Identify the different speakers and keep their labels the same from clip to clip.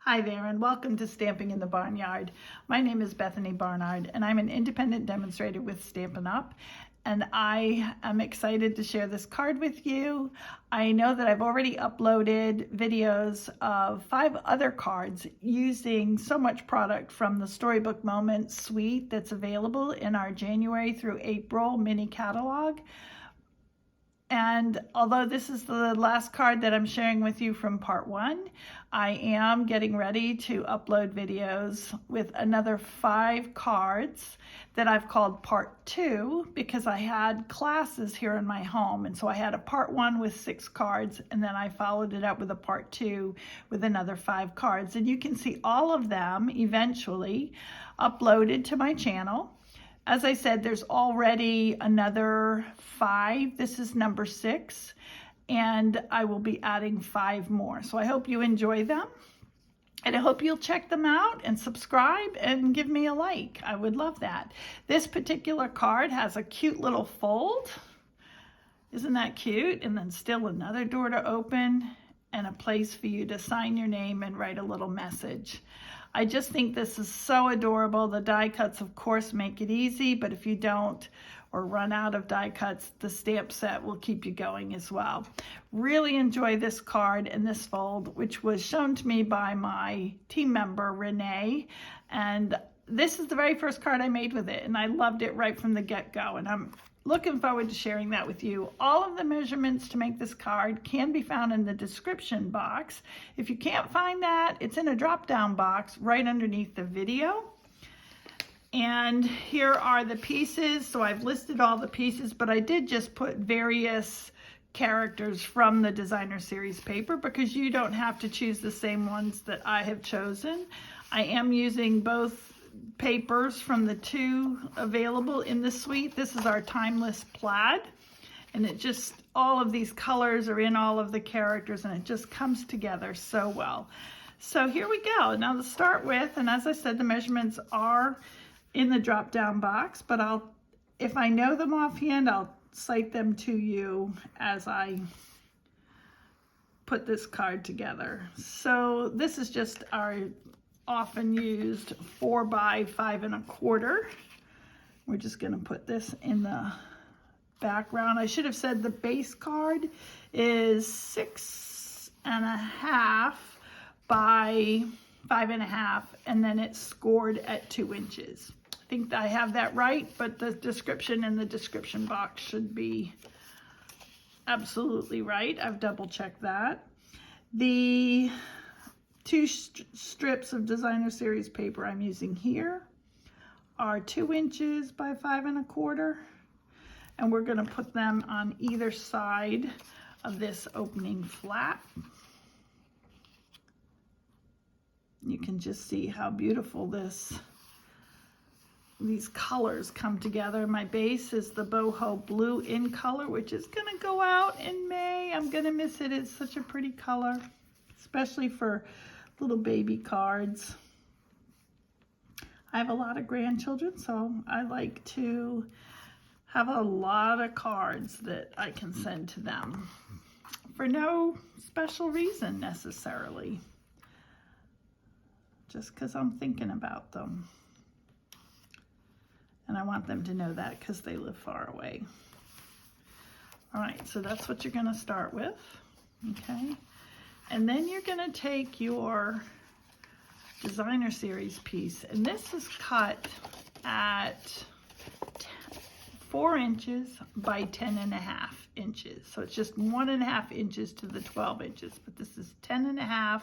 Speaker 1: Hi there, and welcome to Stamping in the Barnyard. My name is Bethany Barnard, and I'm an independent demonstrator with Stampin' Up, and I am excited to share this card with you. I know that I've already uploaded videos of 5 other cards using so much product from the Storybook Moments suite that's available in our January through April mini catalog. And although this is the last card that I'm sharing with you from part 1, I am getting ready to upload videos with another 5 cards that I've called part 2 because I had classes here in my home. And so I had a part 1 with 6 cards, and then I followed it up with a part 2 with another 5 cards. And you can see all of them eventually uploaded to my channel. As I said, there's already another 5. This is number 6, and I will be adding 5 more. So I hope you enjoy them, and I hope you'll check them out and subscribe and give me a like. I would love that. This particular card has a cute little fold. Isn't that cute? And then still another door to open and a place for you to sign your name and write a little message. I just think this is so adorable. The die cuts, of course, make it easy, but if you don't or run out of die cuts, the stamp set will keep you going as well. Really enjoy this card and this fold, which was shown to me by my team member, Renee, and this is the very first card I made with it, and I loved it right from the get-go, and I'm looking forward to sharing that with you. All of the measurements to make this card can be found in the description box. If you can't find that, it's in a drop-down box right underneath the video. And here are the pieces. So I've listed all the pieces, but I did just put various characters from the designer series paper because you don't have to choose the same ones that I have chosen. I am using both papers from the 2 available in the suite. This is our Timeless Plaid, and it just, all of these colors are in all of the characters, and it just comes together so well. So here we go. Now to start with, and as I said, the measurements are in the drop-down box, but if I know them offhand, I'll cite them to you as I put this card together. So this is just our often used 4 by 5 1/4. We're just going to put this in the background. I should have said the base card is 6 1/2 by 5 1/2, and then it's scored at 2 inches. I think I have that right, but the description in the description box should be absolutely right. I've double checked that. The 2 strips of designer series paper I'm using here are 2 inches by 5 1/4, and we're going to put them on either side of this opening flap. You can just see how beautiful these colors come together. My base is the Boho Blue in color, which is going to go out in May. I'm going to miss it. It's such a pretty color, especially for little baby cards. I have a lot of grandchildren, so I like to have a lot of cards that I can send to them for no special reason necessarily, just because I'm thinking about them. And I want them to know that because they live far away. All right, so that's what you're going to start with, okay? And then you're going to take your designer series piece, and this is cut at 4 inches by 10 1/2 inches. So it's just 1 1/2 inches to the 12 inches, but this is 10 1/2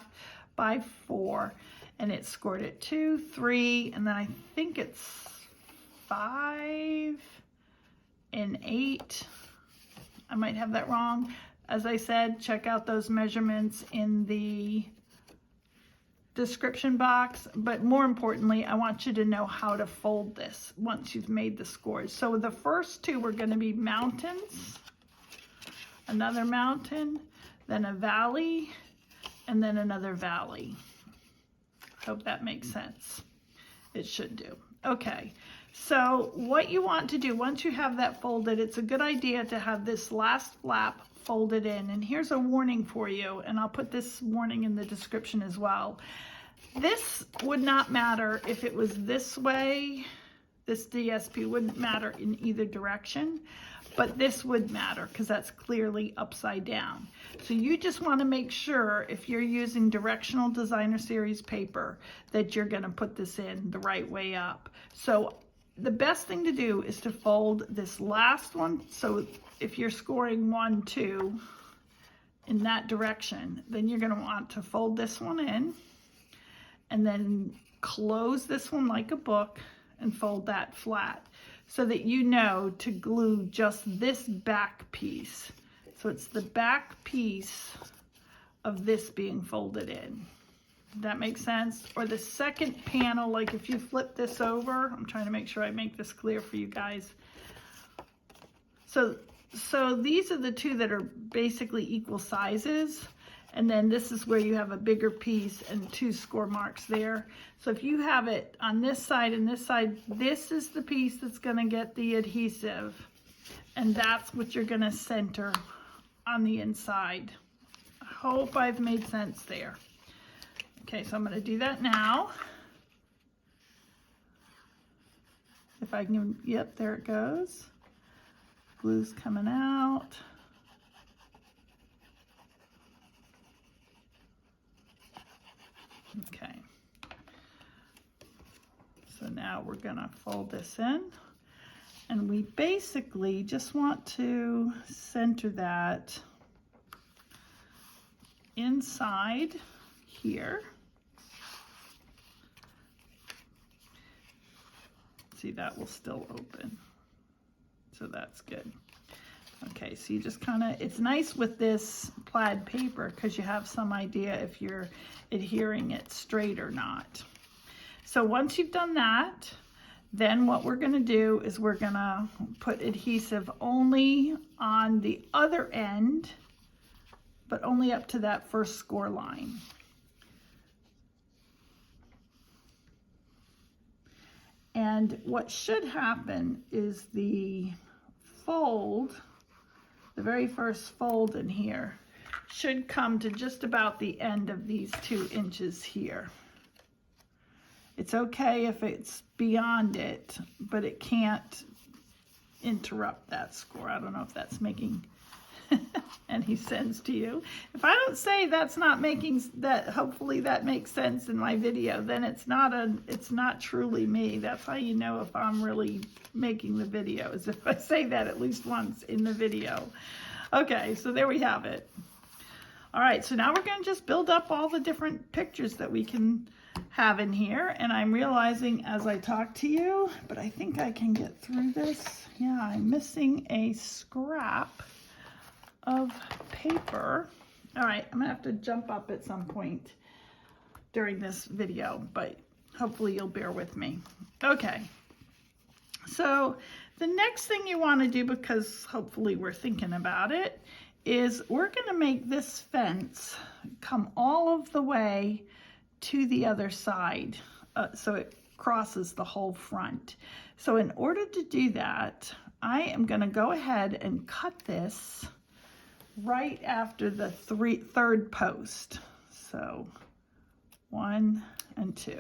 Speaker 1: by 4, and it's scored at 2, 3, and then I think it's 5 and 8. I might have that wrong. As I said, check out those measurements in the description box, but more importantly, I want you to know how to fold this once you've made the scores. So the first 2 are going to be mountains, another mountain, then a valley, and then another valley. Hope that makes sense. It should do. Okay, so what you want to do once you have that folded, it's a good idea to have this last flap folded in. And here's a warning for you, and I'll put this warning in the description as well. This would not matter if it was this way. This DSP wouldn't matter in either direction, but this would matter because that's clearly upside down. So you just want to make sure if you're using directional designer series paper that you're going to put this in the right way up. So the best thing to do is to fold this last one. So if you're scoring 1, 2 in that direction, then you're going to want to fold this one in and then close this one like a book and fold that flat so that you know to glue just this back piece. So it's the back piece of this being folded in. Does that make sense? Or the second panel, like if you flip this over, I'm trying to make sure I make this clear for you guys. So these are the two that are basically equal sizes. And then this is where you have a bigger piece and 2 score marks there. So if you have it on this side and this side, this is the piece that's going to get the adhesive. And that's what you're going to center on the inside. I hope I've made sense there. Okay, so I'm going to do that now. If I can, yep, there it goes. Glue's coming out. Okay, so now we're gonna fold this in, and we basically just want to center that inside here. See, that will still open, so that's good. Okay, so you just kind of, it's nice with this plaid paper because you have some idea if you're adhering it straight or not. So once you've done that, then what we're going to do is we're going to put adhesive only on the other end, but only up to that first score line. And what should happen is the fold, the very first fold in here, should come to just about the end of these 2 inches here. It's okay if it's beyond it, but it can't interrupt that score. I don't know if that's making any sense to you. If I don't say that's not making that, hopefully that makes sense in my video, then it's not truly me. That's how you know if I'm really making the video, is if I say that at least once in the video. Okay, so there we have it. All right, so now we're going to just build up all the different pictures that we can have in here. And I'm realizing as I talk to you, but I think I can get through this. Yeah, I'm missing a scrap of paper. All right, I'm gonna have to jump up at some point during this video, but hopefully you'll bear with me. Okay, so the next thing you want to do, because hopefully we're thinking about it, is we're going to make this fence come all of the way to the other side, so it crosses the whole front. So in order to do that, I am going to go ahead and cut this right after the third post. So 1 and 2.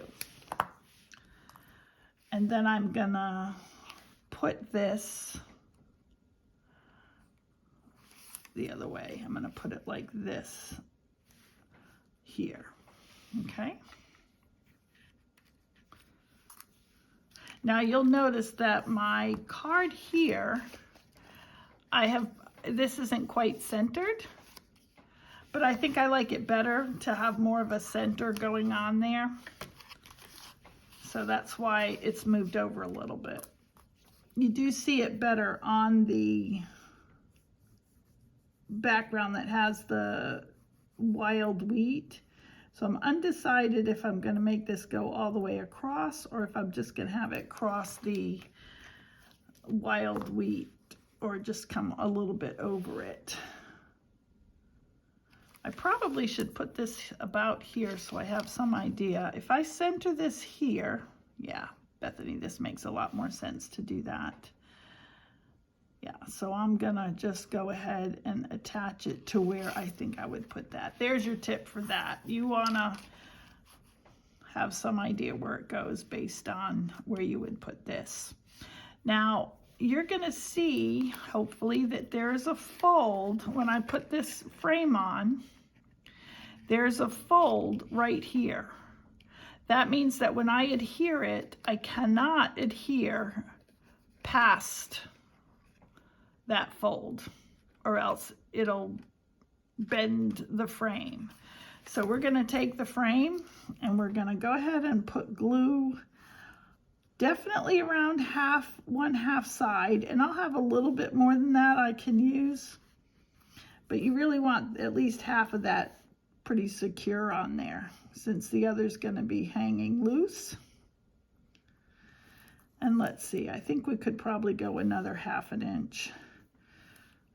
Speaker 1: And then I'm gonna put this the other way. I'm gonna put it like this here, okay? Now you'll notice that my card here, this isn't quite centered, but I think I like it better to have more of a center going on there. So that's why it's moved over a little bit. You do see it better on the background that has the wild wheat. So I'm undecided if I'm going to make this go all the way across or if I'm just going to have it cross the wild wheat or just come a little bit over it. I probably should put this about here so I have some idea. If I center this here, yeah, Bethany, this makes a lot more sense to do that. Yeah, so I'm gonna just go ahead and attach it to where I think I would put that. There's your tip for that. You wanna have some idea where it goes based on where you would put this. Now, you're gonna see, hopefully, that there's a fold when I put this frame on. There's a fold right here. That means that when I adhere it, I cannot adhere past that fold, or else it'll bend the frame. So we're gonna take the frame and we're gonna go ahead and put glue definitely around one half side, and I'll have a little bit more than that I can use, but you really want at least half of that pretty secure on there, since the other's gonna be hanging loose. And let's see, I think we could probably go another ½ an inch,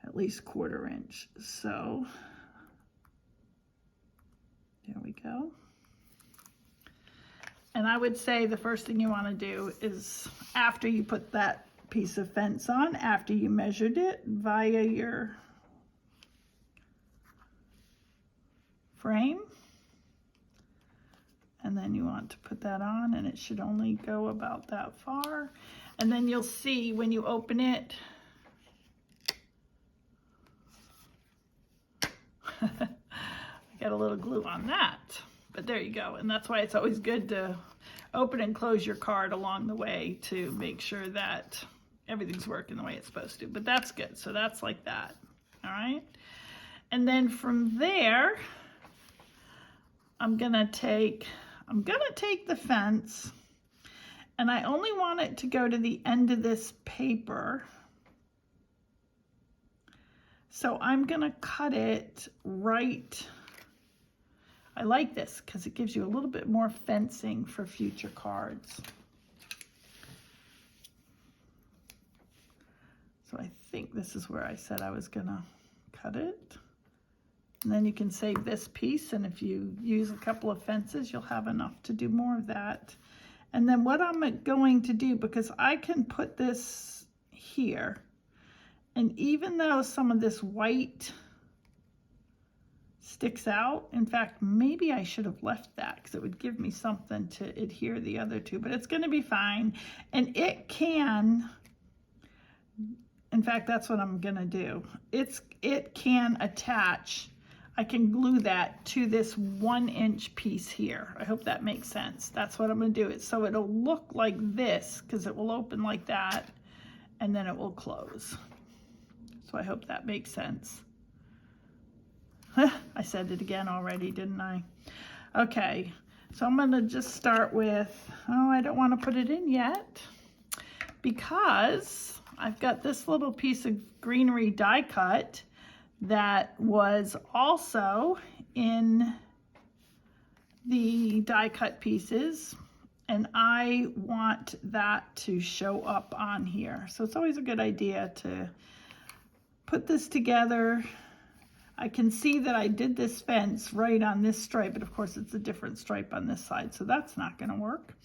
Speaker 1: at least ¼ inch. So there we go. And I would say the first thing you want to do is, after you put that piece of fence on, after you measured it via your frame, and then you want to put that on, and it should only go about that far. And then you'll see when you open it, I got a little glue on that. But there you go, and that's why it's always good to open and close your card along the way to make sure that everything's working the way it's supposed to. But that's good, so that's like that, all right? And then from there, I'm gonna take the fence, and I only want it to go to the end of this paper. So I'm gonna cut it right. I like this because it gives you a little bit more fencing for future cards. So I think this is where I said I was gonna cut it. And then you can save this piece, and if you use a couple of fences, you'll have enough to do more of that. And then what I'm going to do, because I can put this here, and even though some of this white sticks out, in fact, maybe I should have left that because it would give me something to adhere the other two, but it's going to be fine. And it can, in fact, that's what I'm going to do. It can attach, I can glue that to this 1 inch piece here. I hope that makes sense. That's what I'm going to do. It so it'll look like this, because it will open like that and then it will close. So I hope that makes sense. I said it again already, didn't I? Okay, so I'm gonna just start with, oh, I don't want to put it in yet because I've got this little piece of greenery die cut that was also in the die cut pieces, and I want that to show up on here. So it's always a good idea to put this together. I can see that I did this fence right on this stripe, but of course it's a different stripe on this side, so that's not going to work.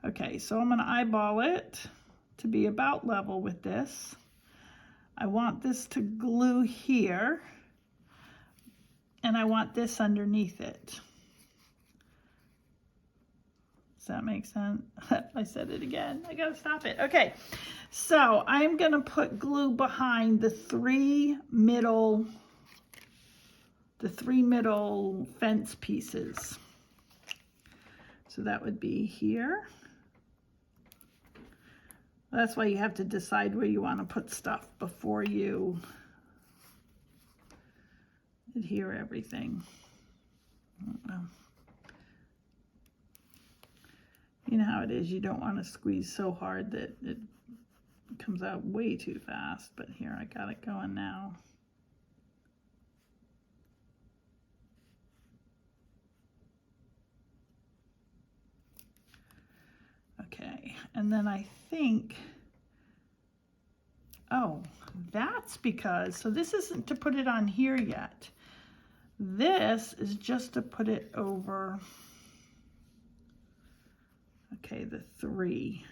Speaker 1: Okay, so I'm going to eyeball it to be about level with this. I want this to glue here, and I want this underneath it. Does that make sense? I said it again. I gotta stop it. Okay, so I'm gonna put glue behind the three middle fence pieces. So that would be here. That's why you have to decide where you want to put stuff before you adhere everything. I don't know. You know how it is, you don't want to squeeze so hard that it comes out way too fast, but here I got it going now. Okay, and then I think, oh, that's because, so this isn't to put it on here yet. This is just to put it over, okay, the three.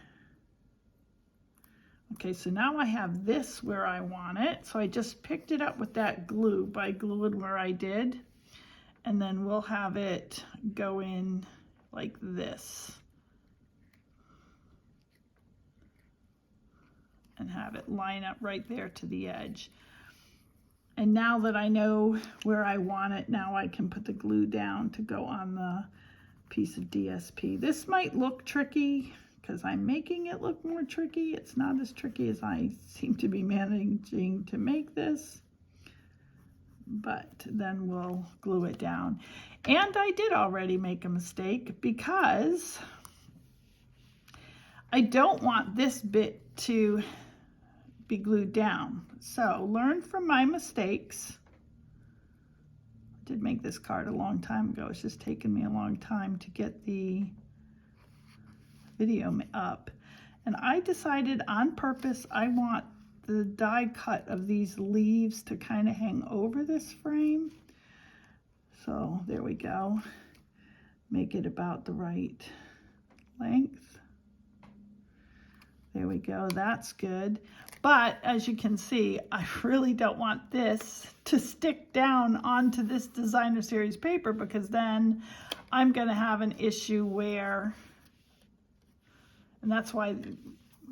Speaker 1: Okay, so now I have this where I want it. So I just picked it up with that glue by gluing where I did. And then we'll have it go in like this. And have it line up right there to the edge. And now that I know where I want it, now I can put the glue down to go on the piece of DSP. This might look tricky because I'm making it look more tricky. It's not as tricky as I seem to be managing to make this, but then we'll glue it down. And I did already make a mistake because I don't want this bit to be glued down. So learn from my mistakes. I did make this card a long time ago. It's just taken me a long time to get the video up. And I decided on purpose I want the die cut of these leaves to kind of hang over this frame. So there we go. Make it about the right length. There we go, that's good. But as you can see, I really don't want this to stick down onto this designer series paper, because then I'm gonna have an issue where, and that's why,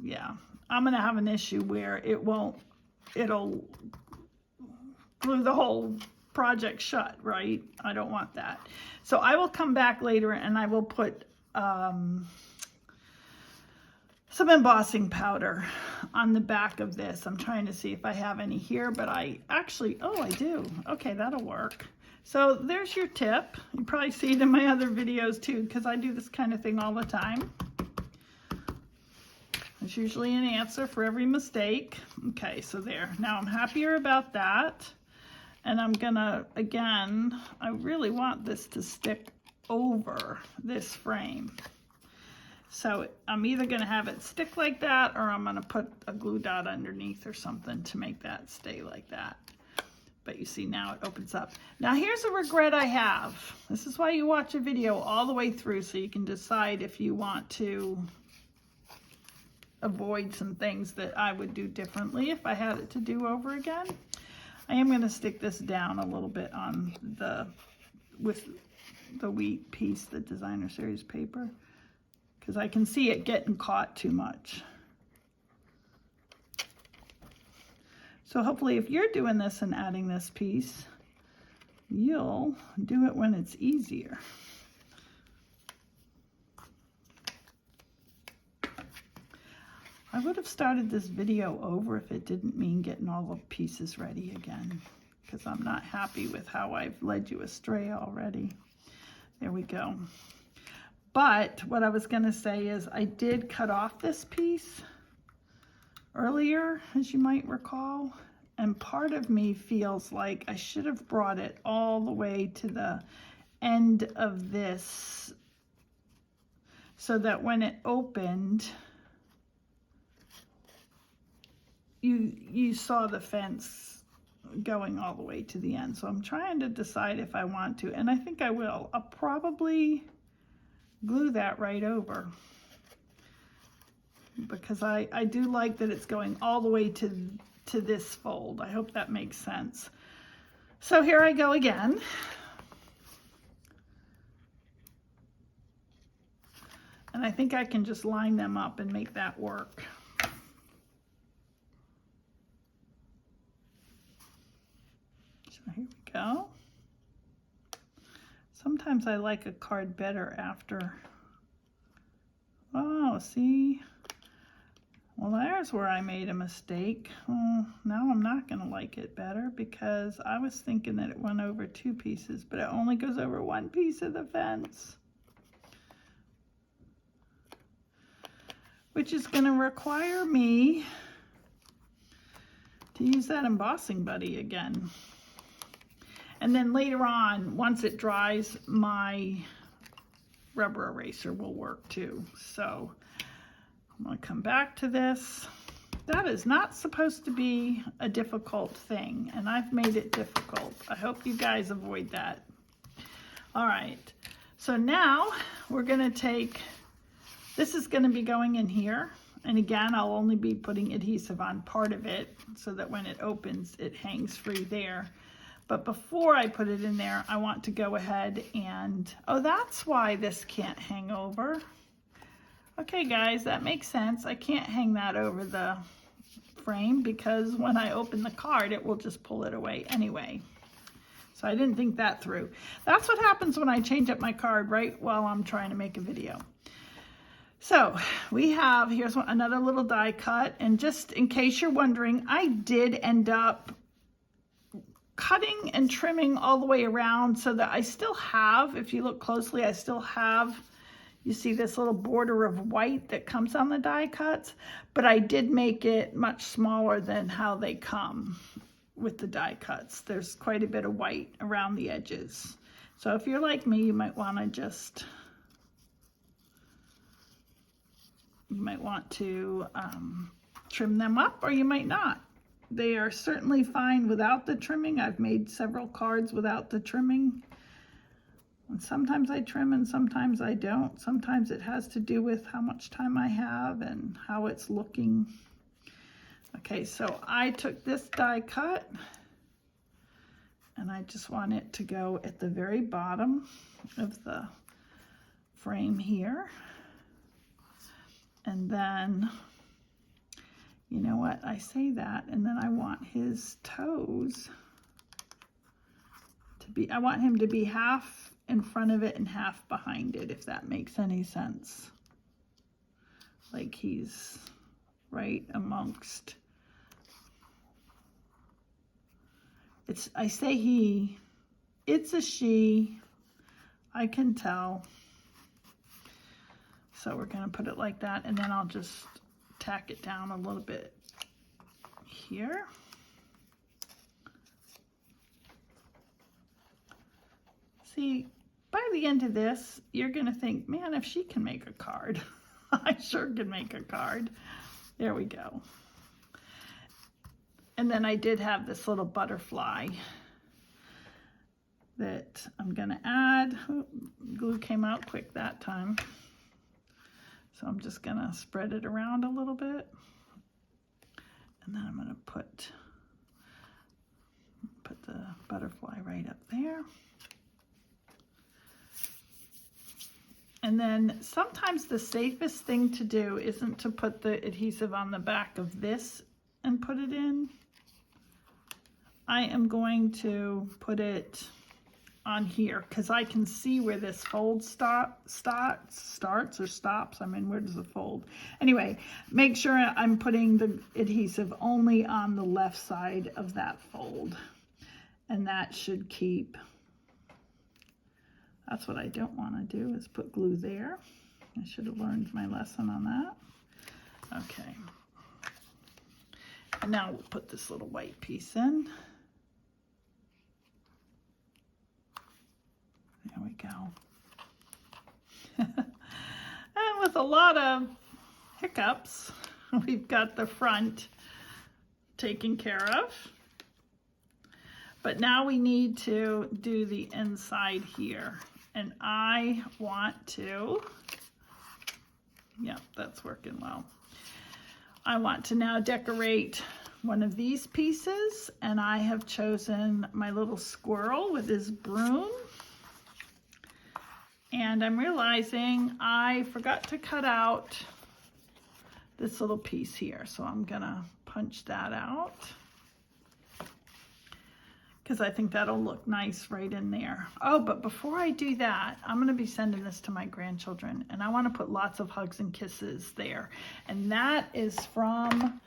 Speaker 1: yeah, I'm gonna have an issue where it'll glue the whole project shut, right? I don't want that. So I will come back later and I will put some embossing powder on the back of this. I'm trying to see if I have any here, but I actually, oh, I do. Okay, that'll work. So there's your tip. You probably see it in my other videos too, because I do this kind of thing all the time. There's usually an answer for every mistake. Okay, so there. Now I'm happier about that. And I'm gonna, again, I really want this to stick over this frame. So I'm either gonna have it stick like that, or I'm gonna put a glue dot underneath or something to make that stay like that. But you see now it opens up. Now here's a regret I have. This is why you watch a video all the way through, so you can decide if you want to avoid some things that I would do differently if I had it to do over again. I am gonna stick this down a little bit on with the wheat piece, the designer series paper, because I can see it getting caught too much. So hopefully if you're doing this and adding this piece, you'll do it when it's easier. I would have started this video over if it didn't mean getting all the pieces ready again, because I'm not happy with how I've led you astray already. There we go. But what I was going to say is I did cut off this piece earlier, as you might recall, and part of me feels like I should have brought it all the way to the end of this so that when it opened, you saw the fence going all the way to the end. So I'm trying to decide if I want to, and I think I will. I'll probably glue that right over, because I do like that it's going all the way to this fold. I hope that makes sense. So here I go again. And I think I can just line them up and make that work. So here we go. Sometimes I like a card better after. Oh, see? Well, there's where I made a mistake. Well, now I'm not going to like it better, because I was thinking that it went over two pieces, but it only goes over one piece of the fence, which is going to require me to use that embossing buddy again. And then later on, once it dries, my rubber eraser will work too. So I'm going to come back to this. That is not supposed to be a difficult thing, and I've made it difficult. I hope you guys avoid that. All right, so now we're going to take, this is going to be going in here. And again, I'll only be putting adhesive on part of it so that when it opens, it hangs free there. But before I put it in there, I want to go ahead and, oh, that's why this can't hang over. Okay, guys, that makes sense. I can't hang that over the frame because when I open the card, it will just pull it away anyway. So I didn't think that through. That's what happens when I change up my card right while I'm trying to make a video. So we have, here's another little die cut. And just in case you're wondering, I did end up cutting and trimming all the way around so that I still have, if you look closely, I still have, you see this little border of white that comes on the die cuts, but I did make it much smaller than how they come with the die cuts. There's quite a bit of white around the edges. So if you're like me, you might want to just, trim them up, or you might not. They are certainly fine without the trimming. I've made several cards without the trimming. And sometimes I trim and sometimes I don't. Sometimes it has to do with how much time I have and how it's looking. Okay, so I took this die cut and I just want it to go at the very bottom of the frame here. And then, you know what, I say that, and then I want his toes to be, I want him to be half in front of it and half behind it, if that makes any sense. Like he's right amongst, I say he, it's a she, I can tell. So we're gonna put it like that, and then I'll just tack it down a little bit here. See, by the end of this, you're gonna think, man, if she can make a card, I sure can make a card. There we go. And then I did have this little butterfly that I'm gonna add. Ooh, glue came out quick that time. So I'm just gonna spread it around a little bit. And then I'm gonna put the butterfly right up there. And then sometimes the safest thing to do isn't to put the adhesive on the back of this and put it in. I am going to put it on here because I can see where this fold starts or stops. I mean, where does it fold? Anyway, make sure I'm putting the adhesive only on the left side of that fold, and that should keep. That's what I don't want to do, is put glue there. I should have learned my lesson on that. Okay, and now we'll put this little white piece in. There we go. And with a lot of hiccups, we've got the front taken care of. But now we need to do the inside here. And I want to, yeah, that's working well. I want to now decorate one of these pieces, and I have chosen my little squirrel with his broom. And I'm realizing I forgot to cut out this little piece here. So I'm gonna punch that out because I think that'll look nice right in there. Oh, but before I do that, I'm gonna be sending this to my grandchildren, and I wanna put lots of hugs and kisses there. And that is from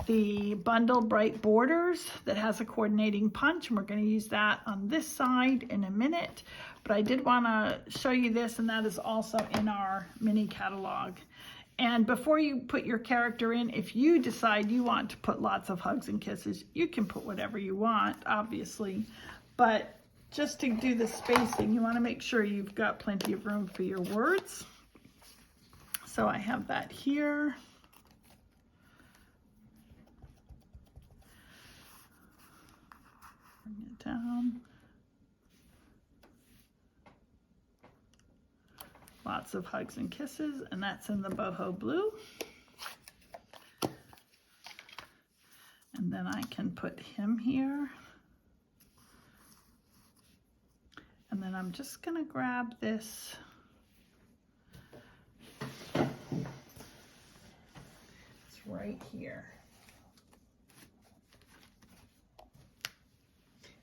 Speaker 1: the bundle Bright Borders that has a coordinating punch, and we're going to use that on this side in a minute. But I did want to show you this, and that is also in our mini catalog. And before you put your character in, if you decide you want to put lots of hugs and kisses, you can put whatever you want, obviously. But just to do the spacing, you want to make sure you've got plenty of room for your words. So I have that here. Bring it down. Lots of hugs and kisses, and that's in the Boho Blue. And then I can put him here I'm just gonna grab this. It's right here.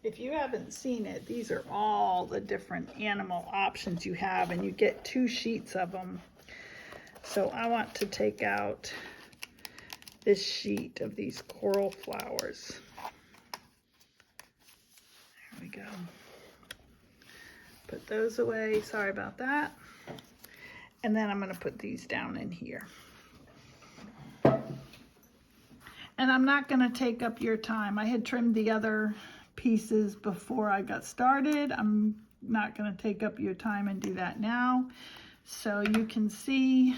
Speaker 1: If you haven't seen it, these are all the different animal options you have, and you get 2 sheets of them. So I want to take out this sheet of these coral flowers. There we go. Put those away, sorry about that. And then I'm gonna put these down in here. And I'm not gonna take up your time. I had trimmed the other pieces before I got started. I'm not gonna take up your time and do that now. So you can see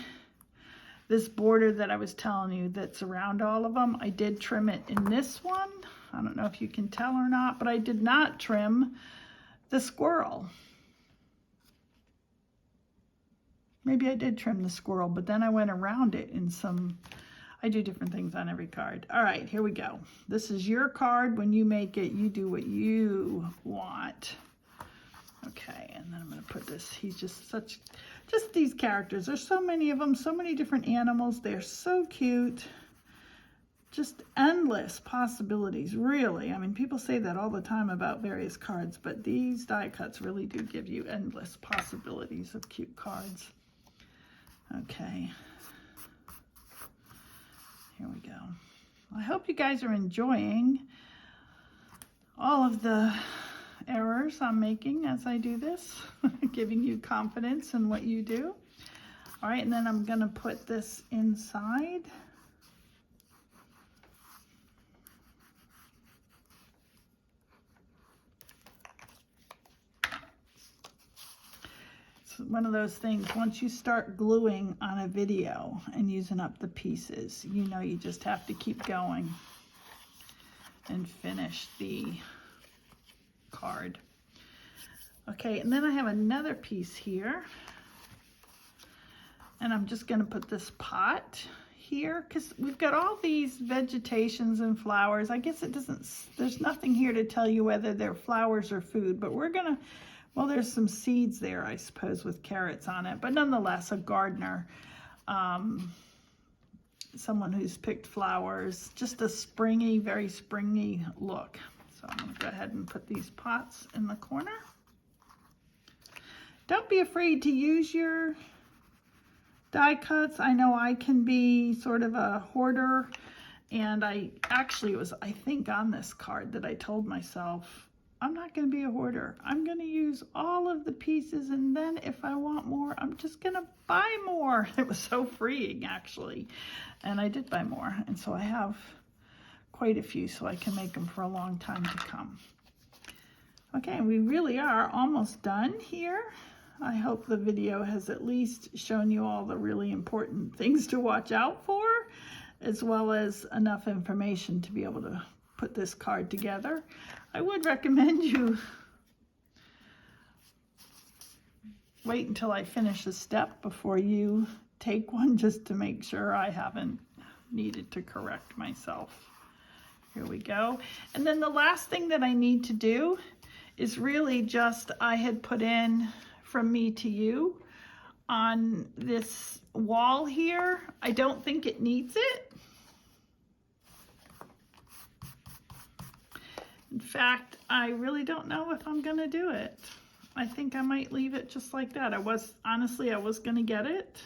Speaker 1: this border that I was telling you that's around all of them. I did trim it in this one. I don't know if you can tell or not, but I did not trim the squirrel. Maybe I did trim the squirrel, but then I went around it in some, I do different things on every card. All right, here we go. This is your card. When you make it, you do what you want. Okay, and then I'm gonna put this, he's just these characters. There's so many of them, so many different animals. They're so cute. Just endless possibilities, really. I mean, people say that all the time about various cards, but these die cuts really do give you endless possibilities of cute cards. Okay. Here we go. I hope you guys are enjoying all of the errors I'm making as I do this, giving you confidence in what you do. All right, and then I'm gonna put this inside. It's one of those things, once you start gluing on a video and using up the pieces, you know you just have to keep going and finish the card. Okay, and then I have another piece here, and I'm just going to put this pot here because we've got all these vegetations and flowers. I guess it doesn't, there's nothing here to tell you whether they're flowers or food, but we're gonna, well, there's some seeds there, I suppose, with carrots on it, but nonetheless, a gardener, someone who's picked flowers, just a springy, very springy look. So I'm going to go ahead and put these pots in the corner. Don't be afraid to use your die cuts. I know I can be sort of a hoarder, and I actually was, I think, on this card that I told myself, I'm not going to be a hoarder. I'm going to use all of the pieces, and then if I want more, I'm just going to buy more. It was so freeing, actually, and I did buy more, and so I have quite a few so I can make them for a long time to come. Okay, we really are almost done here. I hope the video has at least shown you all the really important things to watch out for, as well as enough information to be able to put this card together. I would recommend you wait until I finish a step before you take one, just to make sure I haven't needed to correct myself. Here we go. And then the last thing that I need to do is really just, I had put in from me to you on this wall here. I don't think it needs it. In fact, I really don't know if I'm gonna do it. I think I might leave it just like that. Honestly, I was gonna get it.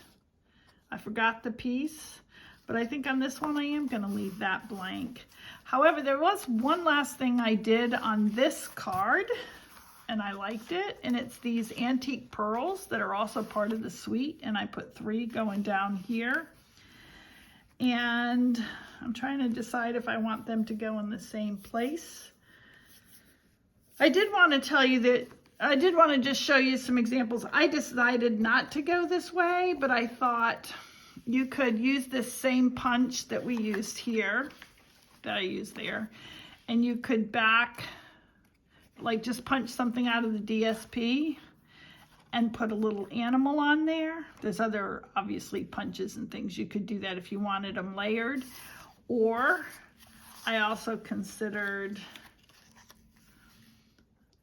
Speaker 1: I forgot the piece. But I think on this one I am going to leave that blank. However, there was one last thing I did on this card, and I liked it, and it's these antique pearls that are also part of the suite, and I put 3 going down here. And I'm trying to decide if I want them to go in the same place. I did want to tell you that I did want to just show you some examples. I decided not to go this way, but I thought you could use this same punch that we used here, that I used there, and you could like just punch something out of the DSP and put a little animal on there. There's other, obviously, punches and things. You could do that if you wanted them layered. Or I also considered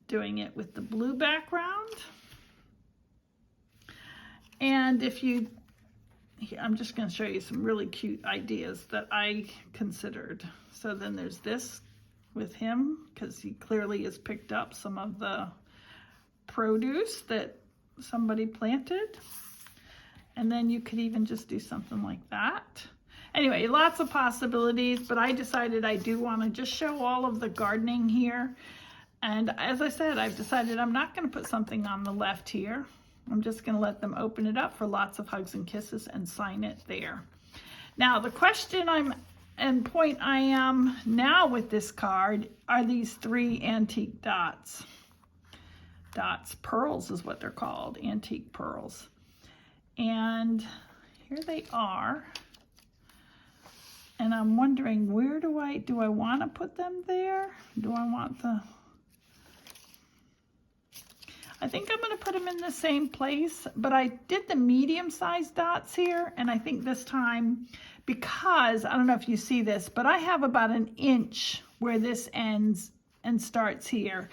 Speaker 1: doing it with the blue background. And if you, I'm just going to show you some really cute ideas that I considered. So then there's this with him, because he clearly has picked up some of the produce that somebody planted. And then you could even just do something like that. Anyway, lots of possibilities, but I decided I do want to just show all of the gardening here. And as I said, I've decided I'm not going to put something on the left here. I'm just going to let them open it up for lots of hugs and kisses and sign it there. Now, the question and point I am now with this card are these 3 antique dots. Pearls is what they're called, antique pearls. And here they are. And I'm wondering, where do I want to put them there? Do I want I think I'm going to put them in the same place, but I did the medium-sized dots here, and I think this time, because, I don't know if you see this, but I have about 1 inch where this ends and starts here.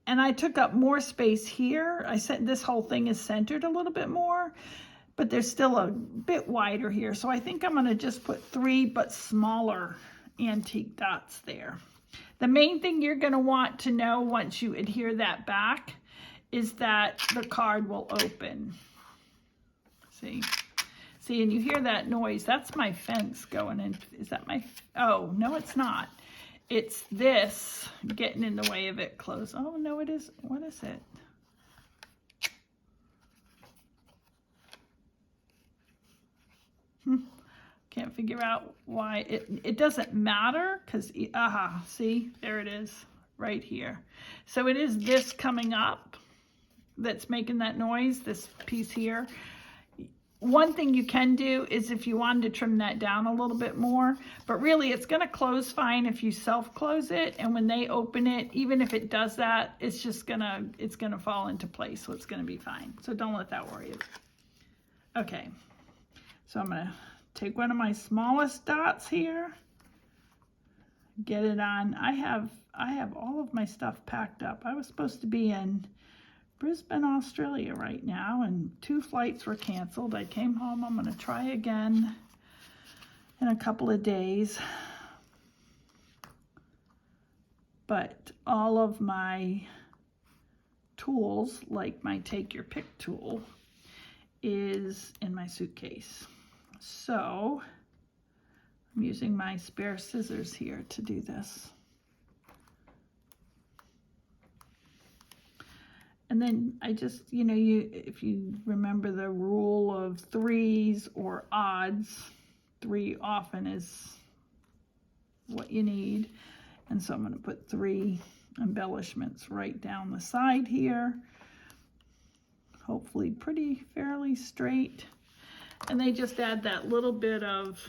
Speaker 1: And I took up more space here. I said this whole thing is centered a little bit more, but there's still a bit wider here. So I think I'm going to just put 3 but smaller antique dots there. The main thing you're going to want to know once you adhere that back is that the card will open. See, and you hear that noise. That's my fence going in. Is that my, oh, no, it's not. It's this getting in the way of it close. Oh, no, it is. What is it? Can't figure out why. It doesn't matter because, see, there it is right here. So it is this coming up that's making that noise, this piece here. One thing you can do is if you wanted to trim that down a little bit more, but really it's going to close fine if you self-close it, and when they open it, even if it does that, it's just it's gonna fall into place, so it's gonna be fine. So don't let that worry you. Okay, so I'm gonna take one of my smallest dots here, get it on. I have all of my stuff packed up. I was supposed to be in Brisbane, Australia right now, and 2 flights were canceled. I came home. I'm going to try again in a couple of days. But all of my tools, like my Take Your Pick tool, is in my suitcase. So I'm using my spare scissors here to do this. And then I just, if you remember the rule of 3s or odds, 3 often is what you need. And so I'm going to put 3 embellishments right down the side here. Hopefully fairly straight. And they just add that little bit of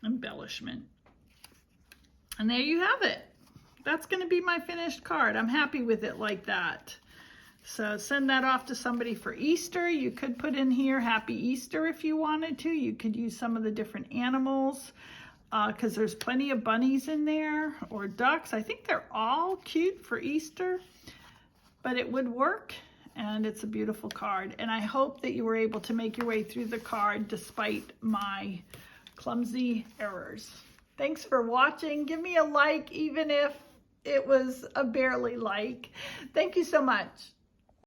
Speaker 1: embellishment. And there you have it. That's going to be my finished card. I'm happy with it like that. So send that off to somebody for Easter. You could put in here Happy Easter if you wanted to. You could use some of the different animals because there's plenty of bunnies in there, or ducks. I think they're all cute for Easter, but it would work, and it's a beautiful card. And I hope that you were able to make your way through the card despite my clumsy errors. Thanks for watching. Give me a like even if it was a barely like. Thank you so much.